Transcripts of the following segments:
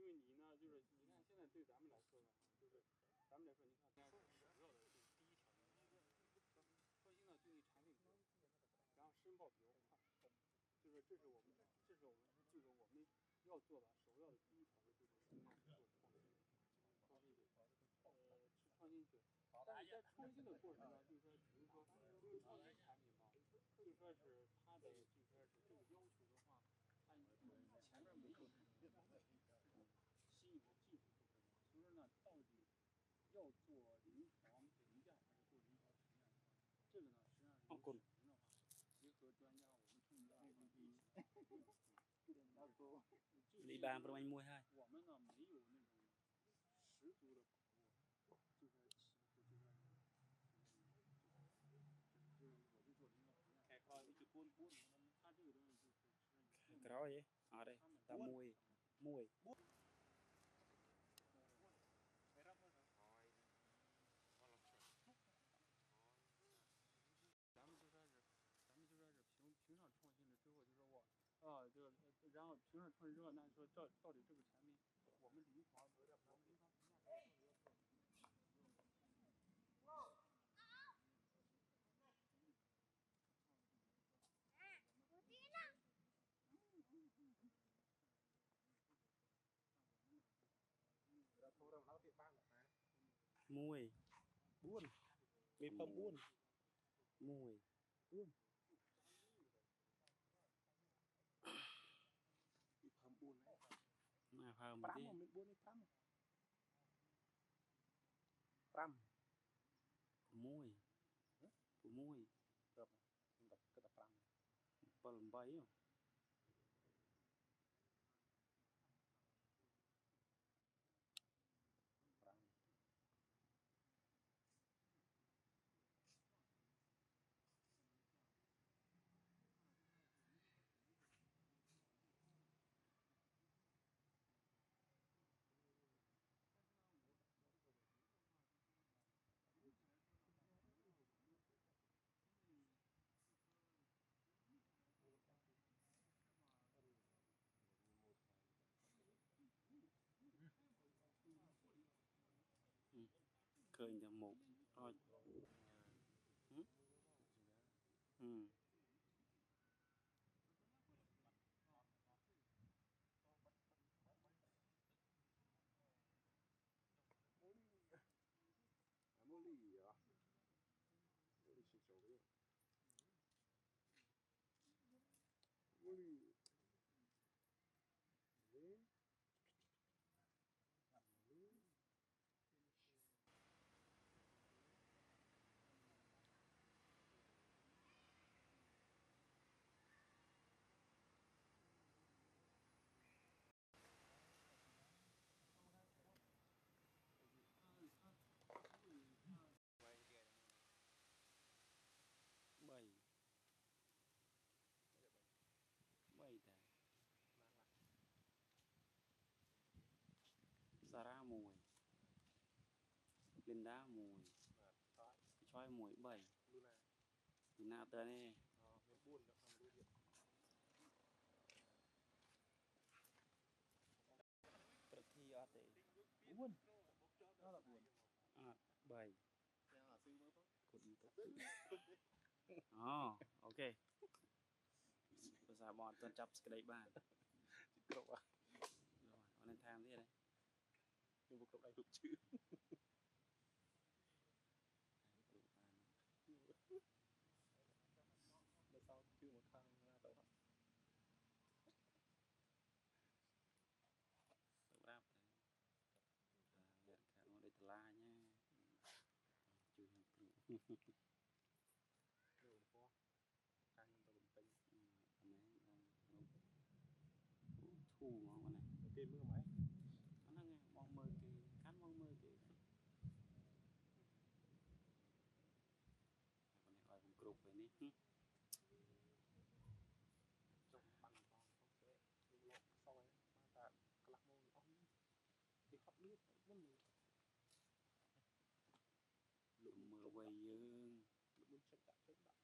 因为你呢，就是你看现在对咱们来说呢，就是咱们来说，你看首要的就是第一条件，创新呢就你产品多，然后申报比较快，就是这是我们要做的首要的第一条的就是应该是做创新，去创新去。但是在创新的过程中，就是说，比如说，因为创新产品嘛，就说是它的，就说是这个要求的话，它前面没有这种新颖的技术部分，所以说呢，到底要做临床评价还是做临床实验的话，这个呢，实际上是有可能的话，结合专家，我们专家一起来讨论。李bàn của anh mua hai. 我们呢没有那种十足的把握，就是其实就是我就做临床实验。开发一波，它这个东西就是。Cái đó vậy? À đây, ta mùi.咱们就说是评上创新了之后，就说我然后评上创新之后，那说到底这个产品，我们临床实验到底要做。Mùi. Buôn. Vì phẩm buôn. Mùi. Buôn. Vì phẩm buôn đấy. Mà phàm Pram đi. mà mình buôn đi pram. Pram. Mùi. Mùi. Được. Mình đọc cái tập pram. Bầm bay không? Pram. Khơi được một rồi. Mua lì à? Mua lì xịt xấu đấy. Mua lì. Đấy. Bảy. Bảy ta. Sarah mùi. Linda mùi. Choi mùi 7. Luna tớ nè. Mình buôn được không? Thi ở đây. Buôn. Đó là buôn. À, 7. Cột ok. Bây giờ bọn tôi chấp cái đấy bàn. Cậu à? Rồi, bọn anh tham thế đây. Nhưng mà cậu này đụng chữ. Để sau chữ một thang ra tàu hả? Rap này. Lihat kan mau ditelahnya. Cuy. Điều có canh tàu bình tĩnh. Thu ngon này. Cái mưa máy. Nó nghe mong mơ kì, cắn mong mơ kì. Con này coi cũng cục vậy ní. Trong bằng con sẽ lộn soi mà ta lắc môn ống thì hấp nước vẫn Lụm mơ quay dương. lụm muốn check đã kênh nó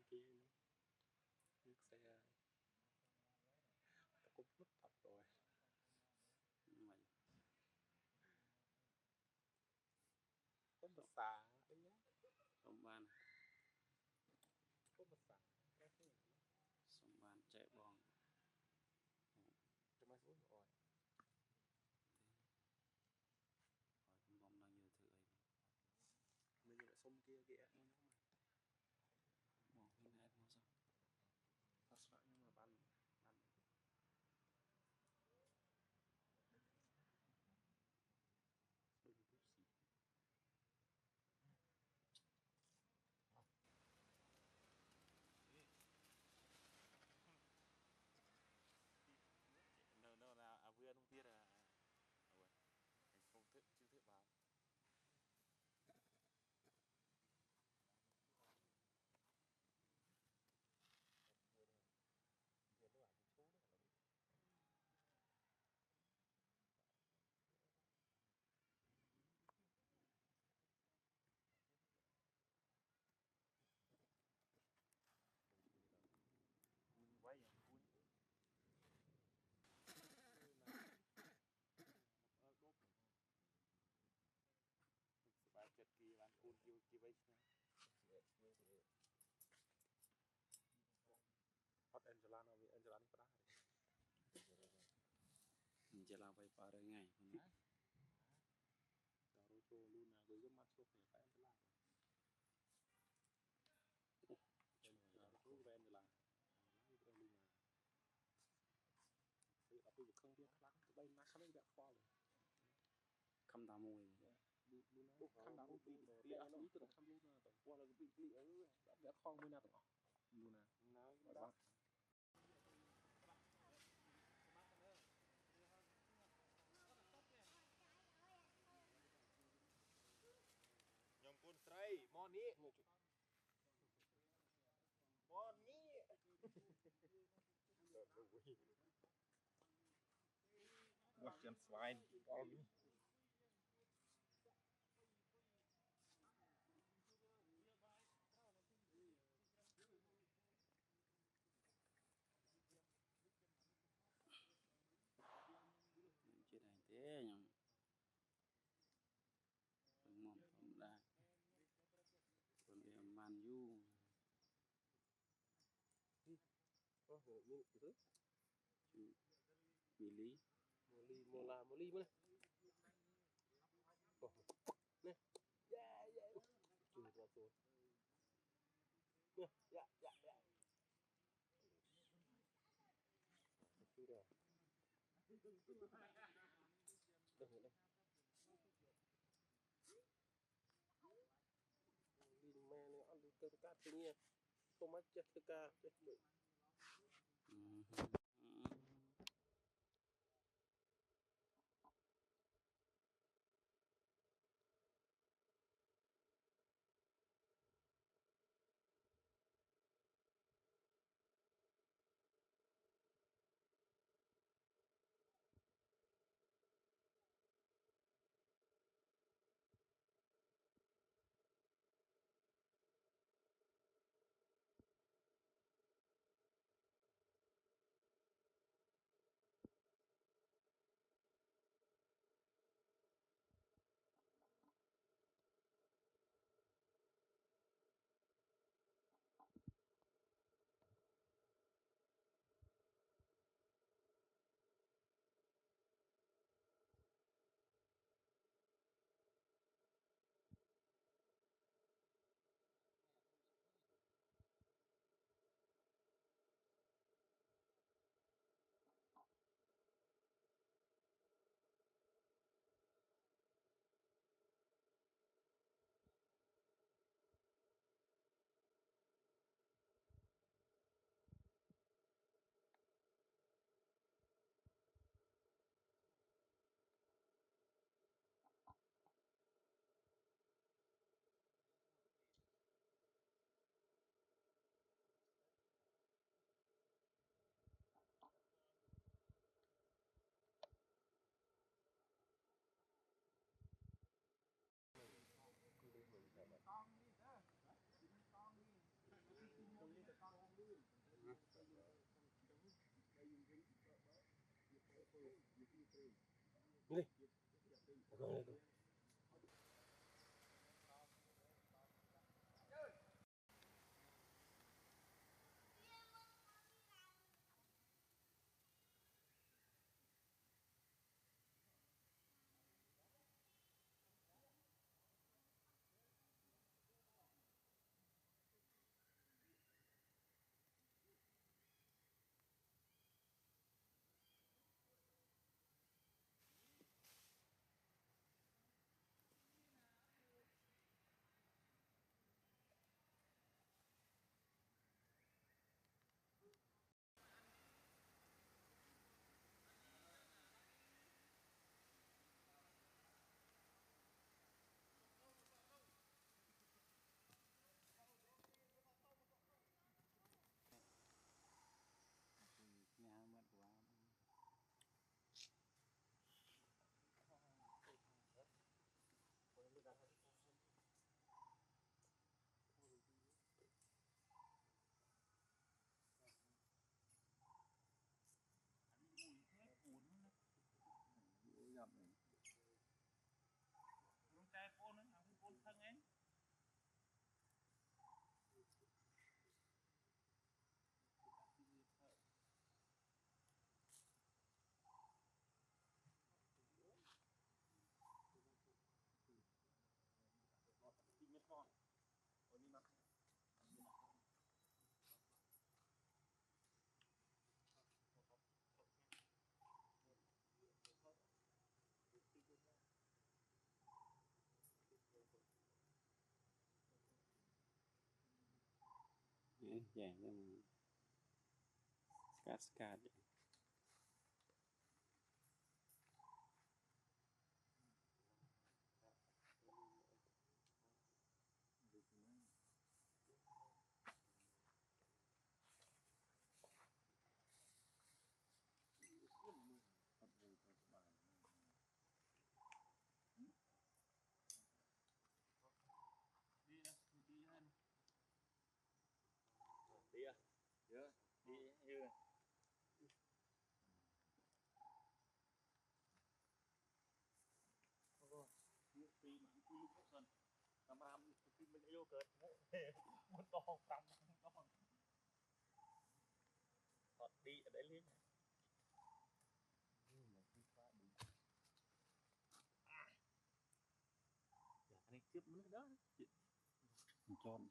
kia nước xe ta cũng mất thật rồi mày có một xà đấy nhá xong ban có một xà cái thứ xong ban chạy bong cho mai xuống rồi hỏi bong đang nhiều thứ ấy mình lại xông kia kìa bong như này mà sao thật sự nhưng mà ban đừng chút gì nó là vừa không biết là anh không thức chưa thức vào quay vui bài chật kỳ bạn cuốn kia vậy hot Angela nó vì Angela nó phải mìnhจะเราไปปาเรื่องไงคนนี้ đó rồi cho Luna với cái mắt số phải Angela rồi với Angela với Luna thì ở bây giờ không biết lắm đây nó không biết pha rồi คำตามมวย Luna khăm đá một tí tí ở ý tôi khăm Luna tổng qua là bị ở đã vẽ kho mới nào tổng Luna nói ខ្ញុំកូនស្រីមកនេះមកនេះមកចាំស្វាយអល់នេះ chuyện này thế nhầm mong không đa còn em man du như thứ chú bị lý mô ly mới nè chui ra rồi nè chui ra đây đi mẹ này ăn đi từ cá tự nhiên tôm mắt chết từ cá chết nhà mất quá trai phone nữa, thằng phone thân ấy. vậy cascade Đi ở đấy liên này cướp nó đó chọn